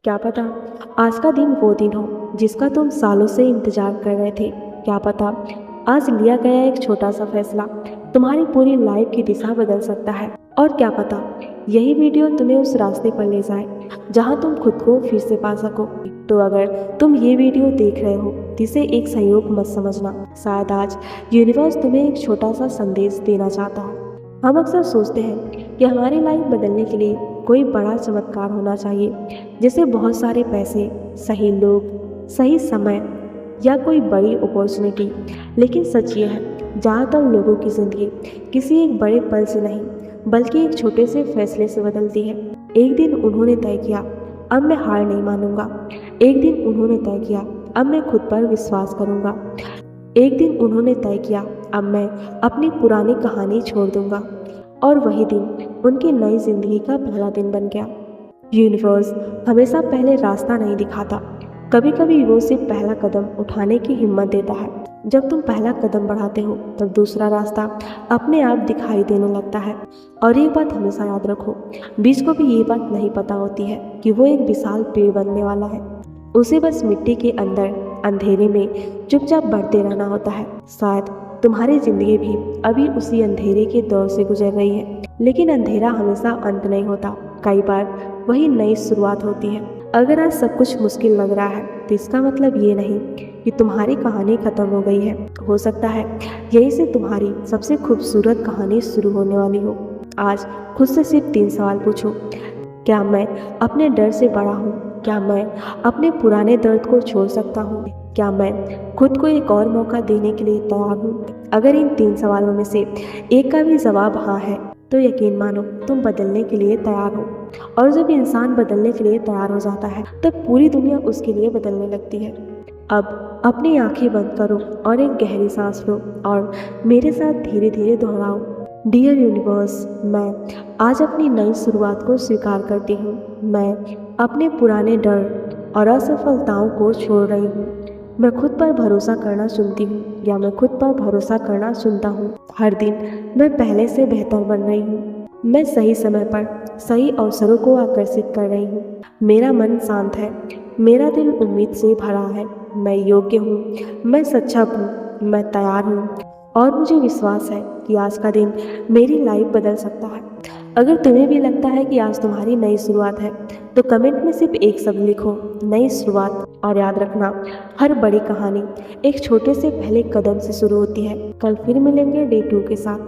क्या पता आज का दिन वो दिन हो जिसका तुम सालों से इंतजार कर रहे थे। क्या पता आज लिया गया एक छोटा सा फैसला तुम्हारी पूरी लाइफ की दिशा बदल सकता है। और क्या पता यही वीडियो तुम्हें उस रास्ते पर ले जाए जहां तुम खुद को फिर से पा सको। तो अगर तुम ये वीडियो देख रहे हो तो इसे एक संयोग मत समझना। शायद आज यूनिवर्स तुम्हें एक छोटा सा संदेश देना चाहता है। हम अक्सर सोचते हैं कि हमारी लाइफ बदलने के लिए कोई बड़ा चमत्कार होना चाहिए, जैसे बहुत सारे पैसे, सही लोग, सही समय या कोई बड़ी अपॉर्चुनिटी। लेकिन सच ये है, ज़्यादातर लोगों की ज़िंदगी किसी एक बड़े पल से नहीं बल्कि एक छोटे से फैसले से बदलती है। एक दिन उन्होंने तय किया, अब मैं हार नहीं मानूंगा। एक दिन उन्होंने तय किया, अब मैं खुद पर विश्वास करूंगा। एक दिन उन्होंने तय किया, अब मैं अपनी पुरानी कहानी छोड़ दूंगा। और वही दिन उनकी नई जिंदगी का पहला दिन बन गया। यूनिवर्स हमेशा पहले रास्ता नहीं दिखाता, कभी कभी वो सिर्फ पहला कदम उठाने की हिम्मत देता है। जब तुम पहला कदम बढ़ाते हो तब दूसरा रास्ता अपने आप दिखाई देने लगता है। और एक बात हमेशा याद रखो, बीज को भी ये बात नहीं पता होती है कि वो एक विशाल पेड़ बनने वाला है। उसे बस मिट्टी के अंदर अंधेरे में चुपचाप बढ़ते रहना होता है। शायद तुम्हारी जिंदगी भी अभी उसी अंधेरे के दौर से गुजर रही है, लेकिन अंधेरा हमेशा अंत नहीं होता। कई बार वही नई शुरुआत होती है। अगर आज सब कुछ मुश्किल लग रहा है तो इसका मतलब ये नहीं कि तुम्हारी कहानी खत्म हो गई है। हो सकता है यही से तुम्हारी सबसे खूबसूरत कहानी शुरू होने वाली हो। आज खुद से सिर्फ 3 सवाल पूछो। क्या मैं अपने डर से बड़ा हूँ? क्या मैं अपने पुराने दर्द को छोड़ सकता हूँ? क्या मैं खुद को एक और मौका देने के लिए तैयार हूँ? अगर इन 3 सवालों में से एक का भी जवाब हाँ है तो यकीन मानो तुम बदलने के लिए तैयार हो। और जब इंसान बदलने के लिए तैयार हो जाता है तब पूरी दुनिया उसके लिए बदलने लगती है। अब अपनी आंखें बंद करो और एक गहरी सांस लो और मेरे साथ धीरे धीरे दोहराओ। डियर यूनिवर्स, मैं आज अपनी नई शुरुआत को स्वीकार करती हूँ। मैं अपने पुराने डर और असफलताओं को छोड़ रही हूँ। मैं खुद पर भरोसा करना चुनती हूँ या मैं खुद पर भरोसा करना चुनता हूँ। हर दिन मैं पहले से बेहतर बन रही हूँ। मैं सही समय पर सही अवसरों को आकर्षित कर रही हूँ। मेरा मन शांत है, मेरा दिल उम्मीद से भरा है। मैं योग्य हूँ, मैं सक्षम हूँ, मैं तैयार हूँ और मुझे विश्वास है कि आज का दिन मेरी लाइफ बदल सकता है। अगर तुम्हें भी लगता है कि आज तुम्हारी नई शुरुआत है तो कमेंट में सिर्फ एक शब्द लिखो, नई शुरुआत। और याद रखना, हर बड़ी कहानी एक छोटे से पहले कदम से शुरू होती है। कल फिर मिलेंगे डे 2 के साथ।